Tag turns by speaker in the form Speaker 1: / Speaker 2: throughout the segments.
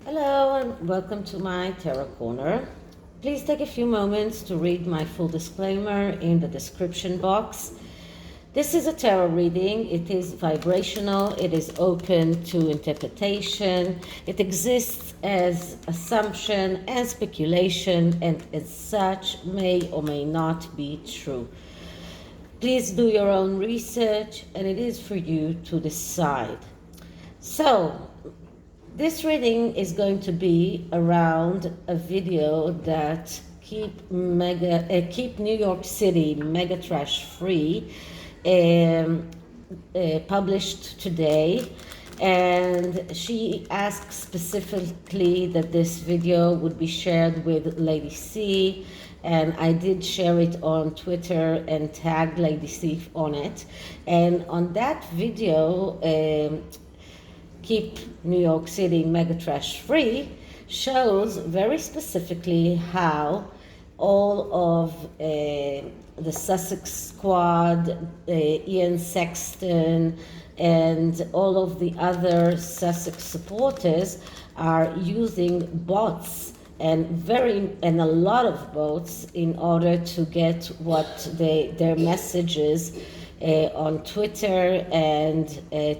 Speaker 1: Hello and welcome to my Tarot Corner. Please take a few moments to read my full disclaimer in the description box. This is a tarot reading. It is vibrational. It is open to interpretation. It exists as assumption and speculation, and as such may or may not be true. Please do your own research, and it is for you to decide. So, this reading is going to be around a video that keep New York City mega trash free, published today, and she asked specifically that this video would be shared with Lady C, and I did share it on Twitter and tagged Lady C on it. And on that video, Keep New York City Mega Trash Free shows very specifically how all of the Sussex squad, Ian Sexton, and all of the other Sussex supporters are using bots and a lot of bots in order to get what their messages on Twitter and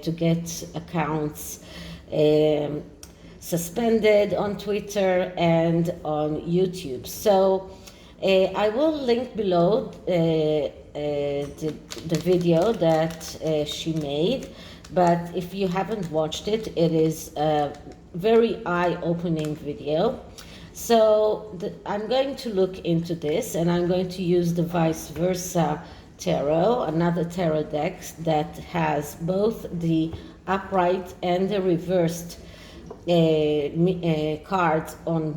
Speaker 1: to get accounts suspended on Twitter and on YouTube. So I will link below the video that she made, but if you haven't watched it, it is a very eye-opening video. So I'm going to look into this, and I'm going to use the Viceversa tarot, another tarot deck that has both the upright and the reversed cards on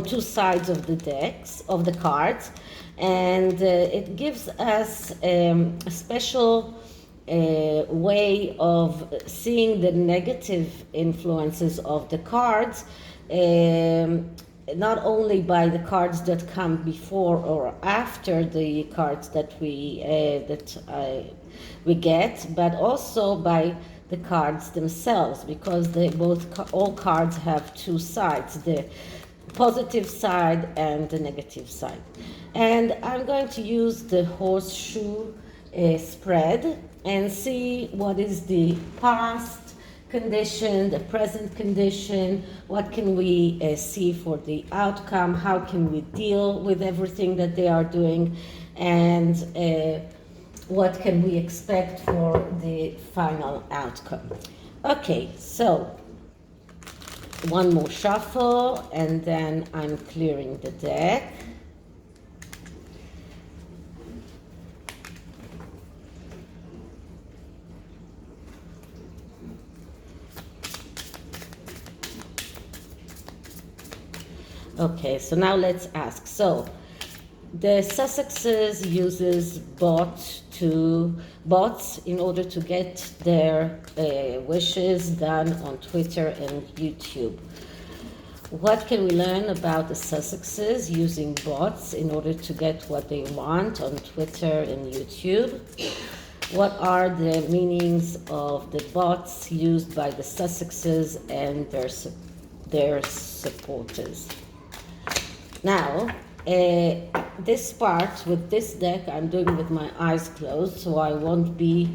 Speaker 1: two sides of the decks of the cards, and it gives us a special way of seeing the negative influences of the cards, not only by the cards that come before or after the cards that we get, but also by the cards themselves, because all cards have two sides, the positive side and the negative side. And I'm going to use the horseshoe spread and see what is the past condition, the present condition, what can we see for the outcome, how can we deal with everything that they are doing, and what can we expect for the final outcome. Okay, so one more shuffle and then I'm clearing the deck. Okay, so now let's ask. So the Sussexes uses bots in order to get their wishes done on Twitter and YouTube. What can we learn about the Sussexes using bots in order to get what they want on Twitter and YouTube? What are the meanings of the bots used by the Sussexes and their supporters? Now, this part with this deck I'm doing with my eyes closed, so I won't be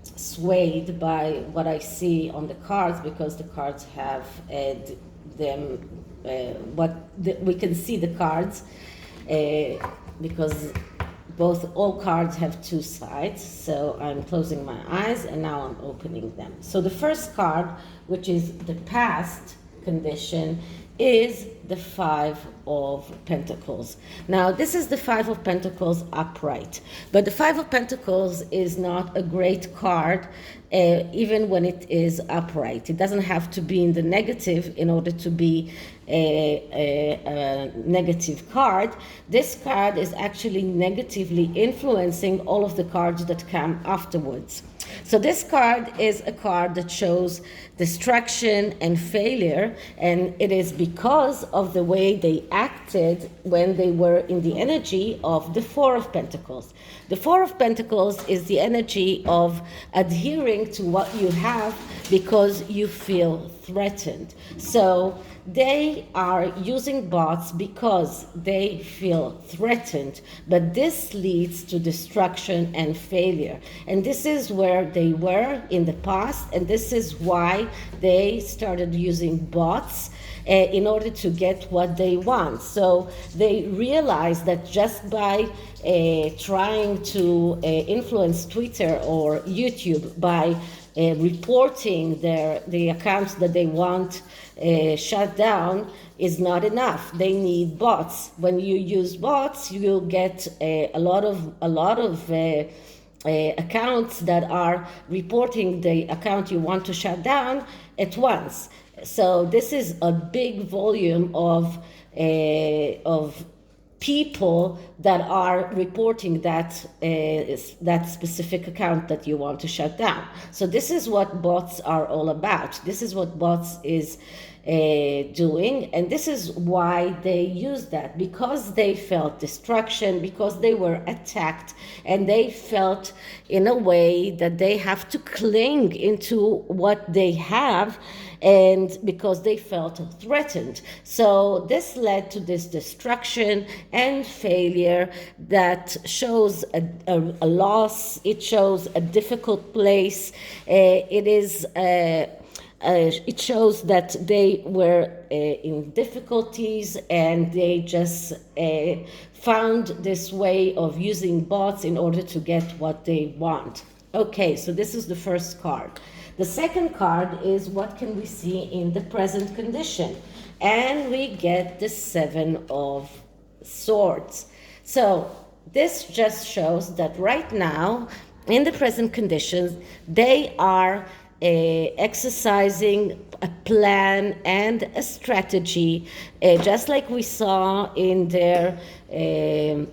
Speaker 1: swayed by what I see on the cards, because the cards have we can see the cards because all cards have two sides. So I'm closing my eyes and now I'm opening them. So the first card, which is the past condition, is the Five of Pentacles. Now, this is the Five of Pentacles upright, but the Five of Pentacles is not a great card, even when it is upright. It doesn't have to be in the negative in order to be a negative card. This card is actually negatively influencing all of the cards that come afterwards. So this card is a card that shows destruction and failure, and it is because of the way they acted when they were in the energy of the Four of Pentacles. The Four of Pentacles is the energy of adhering to what you have because you feel threatened. So they are using bots because they feel threatened, but this leads to destruction and failure. And this is where they were in the past, and this is why they started using bots in order to get what they want. So they realized that just by trying to influence Twitter or YouTube by reporting the accounts that they want shut down is not enough. They need bots. When you use bots, you will get a lot of accounts that are reporting the account you want to shut down at once. So this is a big volume of people that are reporting that specific account that you want to shut down. So this is what bots are all about. This is what bots is doing, and this is why they use that, because they felt destruction, because they were attacked, and they felt in a way that they have to cling into what they have, and because they felt threatened. So this led to this destruction and failure that shows a loss. It shows a difficult place. It shows that they were in difficulties, and they just found this way of using bots in order to get what they want. Okay, so this is the first card. The second card is what can we see in the present condition? And we get the Seven of Swords. So this just shows that right now, in the present conditions, they are exercising a plan and a strategy, just like we saw in their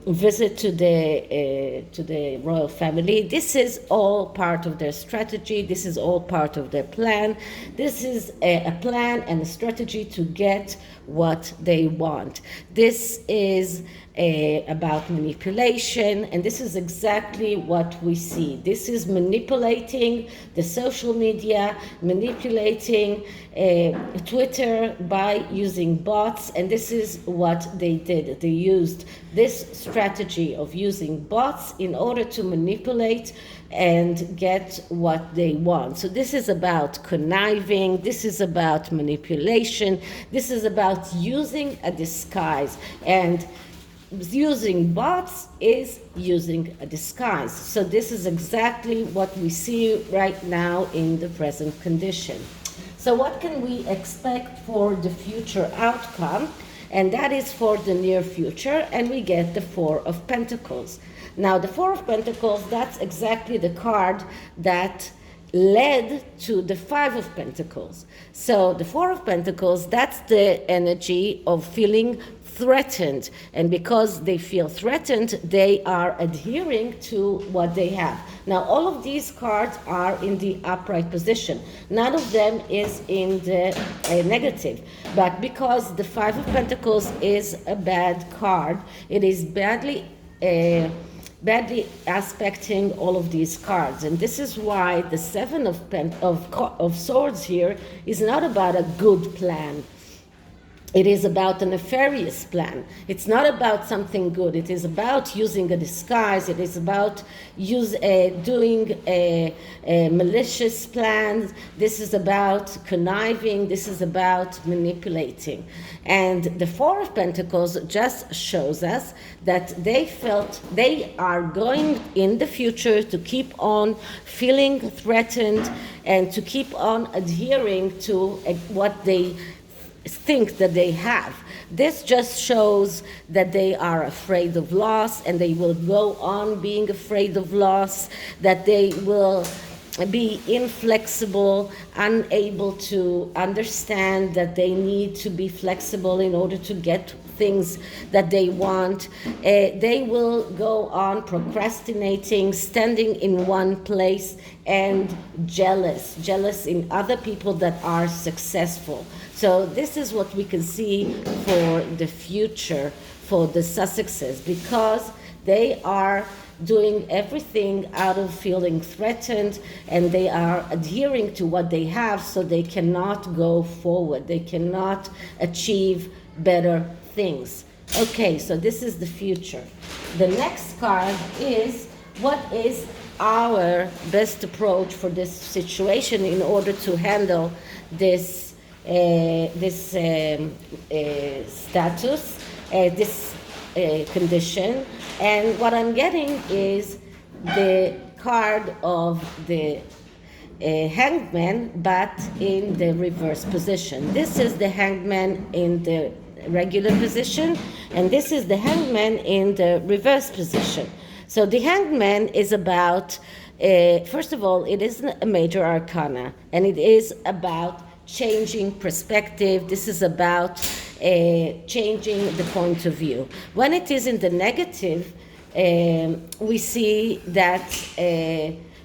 Speaker 1: visit to the royal family. This is all part of their strategy. This is all part of their plan. This is a plan and a strategy to get what they want. This is about manipulation, and this is exactly what we see. This is manipulating the social media, manipulating Twitter by using bots, and this is what they did. They used this strategy of using bots in order to manipulate and get what they want. So this is about conniving, this is about manipulation, this is about using a disguise, and using bots is using a disguise. So this is exactly what we see right now in the present condition. So what can we expect for the future outcome? And that is for the near future, and we get the Four of Pentacles. Now the Four of Pentacles, that's exactly the card that led to the Five of Pentacles. So the Four of Pentacles, that's the energy of feeling threatened, and because they feel threatened, they are adhering to what they have. Now all of these cards are in the upright position. None of them is in the negative, but because the Five of Pentacles is a bad card, it is badly aspecting all of these cards, and this is why the Seven of Swords here is not about a good plan. It is about a nefarious plan. It's not about something good. It is about using a disguise. It is about doing malicious plans. This is about conniving. This is about manipulating. And the Four of Pentacles just shows us that they felt they are going in the future to keep on feeling threatened and to keep on adhering to what they think that they have. This just shows that they are afraid of loss, and they will go on being afraid of loss, that they will be inflexible, unable to understand that they need to be flexible in order to get things that they want. They will go on procrastinating, standing in one place, and jealous in other people that are successful. So this is what we can see for the future for the Sussexes, because they are doing everything out of feeling threatened, and they are adhering to what they have, so they cannot go forward. They cannot achieve better things. Okay, so this is the future. The next card is, what is our best approach for this situation in order to handle this status, this condition. And what I'm getting is the card of the hangman, but in the reverse position. This is the hangman in the regular position, and this is the hangman in the reverse position. So the hangman is about, first of all, it is a major arcana, and it is about changing perspective. This is about changing the point of view. When it is in the negative, we see that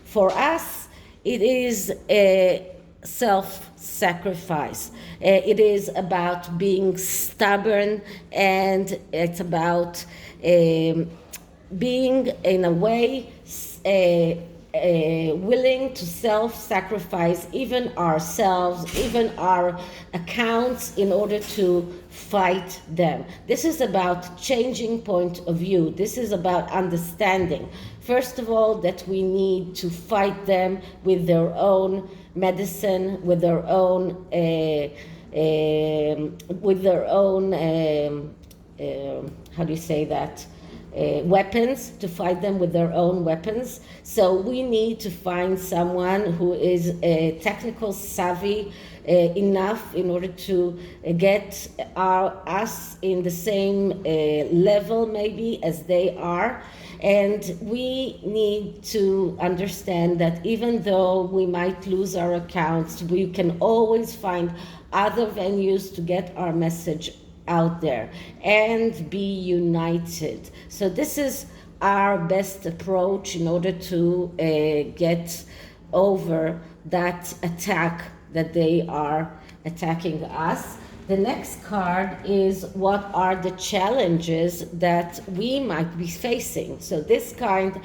Speaker 1: for us, it is a self-sacrifice. It is about being stubborn, and it's about being, in a way, willing to self-sacrifice even ourselves, even our accounts, in order to fight them. This is about changing point of view. This is about understanding, first of all, that we need to fight them with their own medicine, with their own how do you say that? Weapons, to fight them with their own weapons. So we need to find someone who is technical savvy enough in order to get us in the same level maybe as they are. And we need to understand that even though we might lose our accounts, we can always find other venues to get our message out there and be united. So this is our best approach in order to get over that attack that they are attacking us. The next card is, what are the challenges that we might be facing? So this card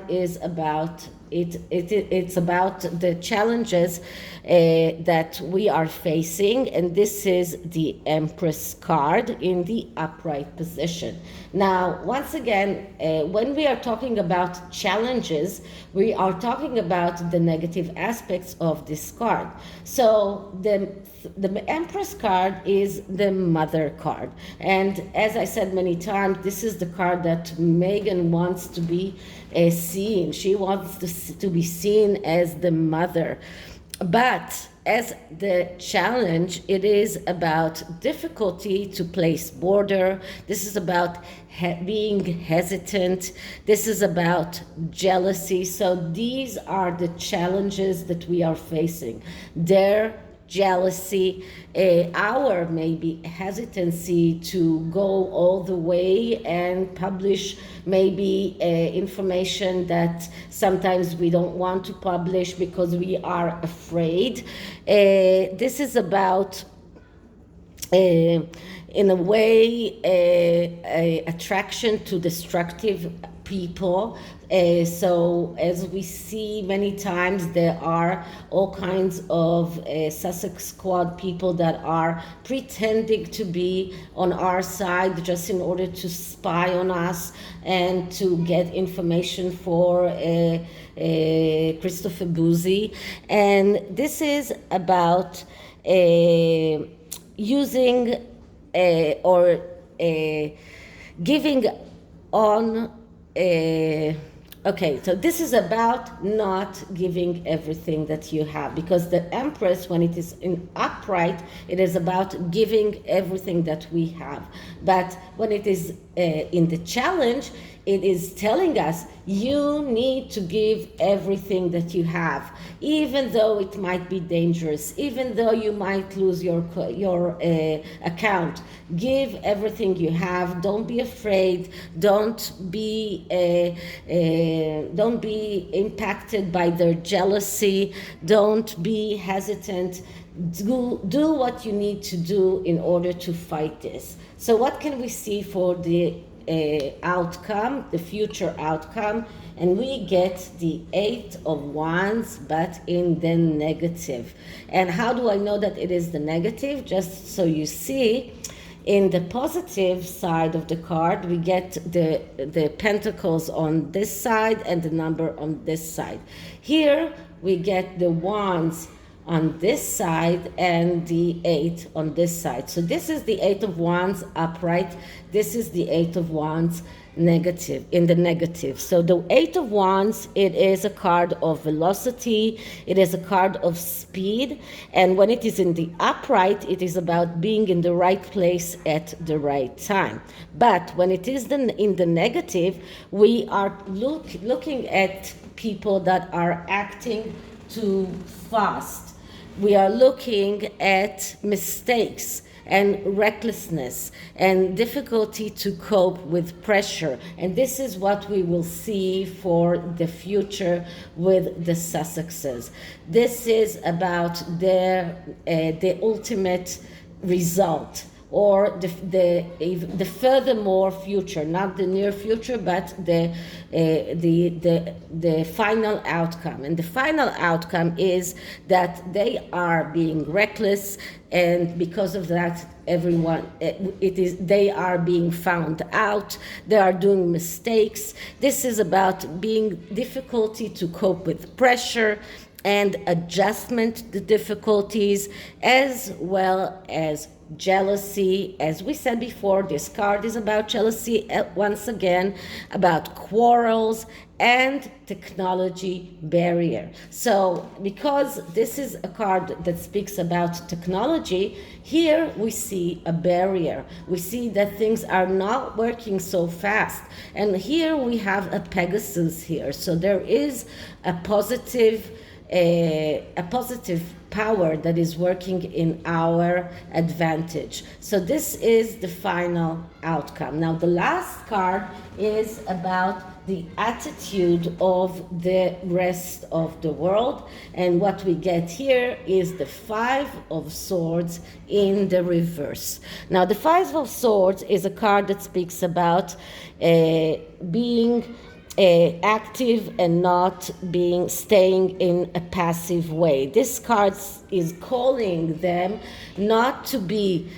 Speaker 1: is about it's about the challenges that we are facing, and this is the Empress card in the upright position. Now, once again, when we are talking about challenges, we are talking about the negative aspects of this card. So the Empress card is the mother card, and as I said many times, this is the card that Meghan wants to be seen. She wants to be seen as the mother. But as the challenge, it is about difficulty to place border. This is about being hesitant. This is about jealousy. So these are the challenges that we are facing. Their jealousy, our maybe hesitancy to go all the way and publish maybe information that sometimes we don't want to publish because we are afraid. This is about, in a way, attraction to destructive people. So as we see many times, there are all kinds of Sussex squad people that are pretending to be on our side just in order to spy on us and to get information for Christopher Boozy. And this is about using or giving on. Okay, so this is about not giving everything that you have, because the Empress, when it is in upright, it is about giving everything that we have. But when it is in the challenge, It is telling us you need to give everything that you have, even though it might be dangerous, even though you might lose your account. Give everything you have. Don't be afraid. Don't be impacted by their jealousy. Don't be hesitant. Do what you need to do in order to fight this. So what can we see for the outcome, the future outcome? And we get the 8 of Wands, but in the negative. And how do I know that it is the negative? Just so you see, in the positive side of the card, we get the pentacles on this side and the number on this side. Here we get the Wands on this side and the 8 on this side. So this is the 8 of Wands upright. This is the 8 of Wands negative, in the negative. So the 8 of Wands, it is a card of velocity. It is a card of speed. And when it is in the upright, it is about being in the right place at the right time. But when it is in the negative, we are looking at people that are acting too fast. We are looking at mistakes and recklessness and difficulty to cope with pressure. And this is what we will see for the future with the Sussexes. This is about the ultimate result, or the furthermore future, not the near future, but the final outcome. And the final outcome is that they are being reckless, and because of that, they are being found out. They are doing mistakes. This is about being difficulty to cope with pressure and adjustment to difficulties, as well as jealousy. As we said before, this card is about jealousy, once again, about quarrels and technology barrier. So because this is a card that speaks about technology, here we see a barrier. We see that things are not working so fast. And here we have a Pegasus here. So there is a positive power that is working in our advantage. So this is the final outcome. Now the last card is about the attitude of the rest of the world, and what we get here is the 5 of Swords in the reverse. Now the 5 of Swords is a card that speaks about being active and not staying in a passive way. This card is calling them not to be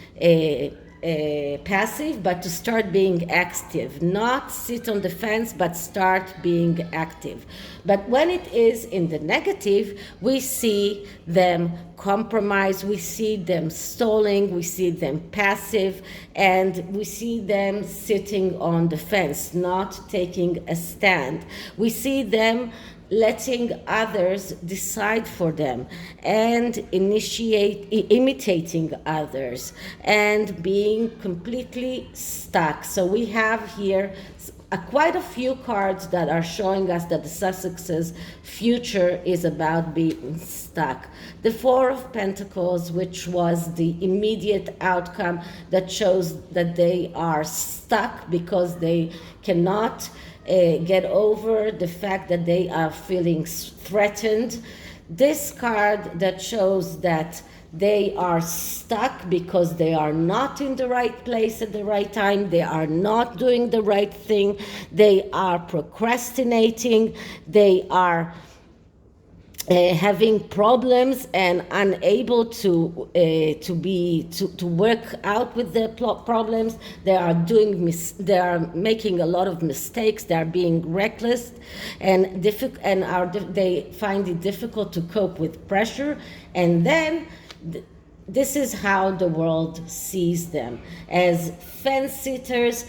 Speaker 1: passive, but to start being active, not sit on the fence, but start being active. But when it is in the negative, we see them compromise, we see them stalling, we see them passive, and we see them sitting on the fence, not taking a stand. We see them letting others decide for them and imitating others and being completely stuck. So we have here quite a few cards that are showing us that the Sussexes' future is about being stuck. The 4 of Pentacles, which was the immediate outcome that shows that they are stuck because they cannot get over the fact that they are feeling threatened. This card that shows that they are stuck because they are not in the right place at the right time. They are not doing the right thing. They are procrastinating. They are having problems and unable to work out with the problems. They are making a lot of mistakes. They are being reckless and they find it difficult to cope with pressure. And then this is how the world sees them, as fence-sitters,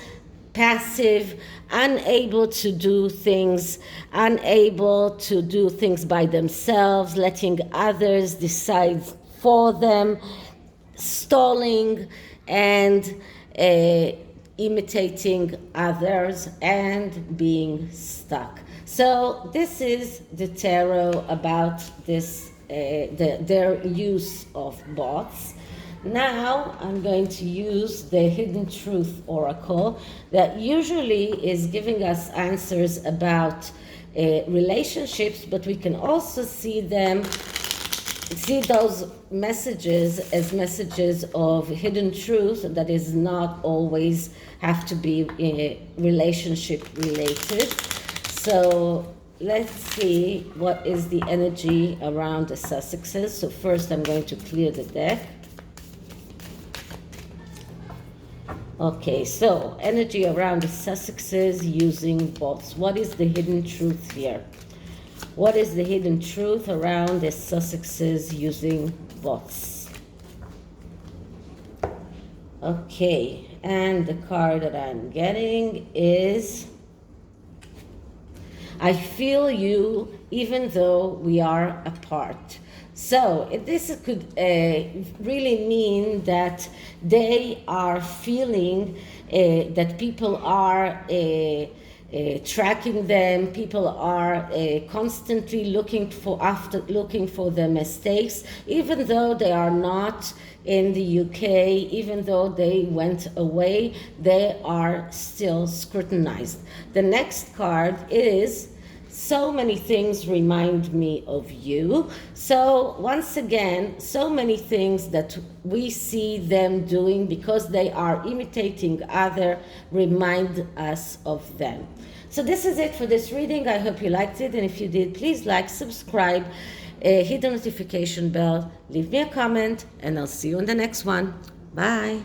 Speaker 1: passive, unable to do things by themselves, letting others decide for them, stalling, and imitating others, and being stuck. So this is the tarot about this, their use of bots. Now I'm going to use the Hidden Truth Oracle that usually is giving us answers about relationships, but we can also see those messages as messages of hidden truth that is not always have to be relationship related. So let's see what is the energy around the Sussexes. So first I'm going to clear the deck. Okay, so energy around the Sussexes using bots. What is the hidden truth here? What is the hidden truth around the Sussexes using bots? Okay, and the card that I'm getting is I feel you even though we are apart. So this could really mean that they are feeling that people are tracking them. People are constantly looking for their mistakes, even though they are not in the UK, even though they went away, they are still scrutinized. The next card is so many things remind me of you. So once again, so many things that we see them doing because they are imitating other remind us of them. So this is it for this reading. I hope you liked it, and if you did, please like, subscribe, hit the notification bell, leave me a comment, and I'll see you in the next one. Bye.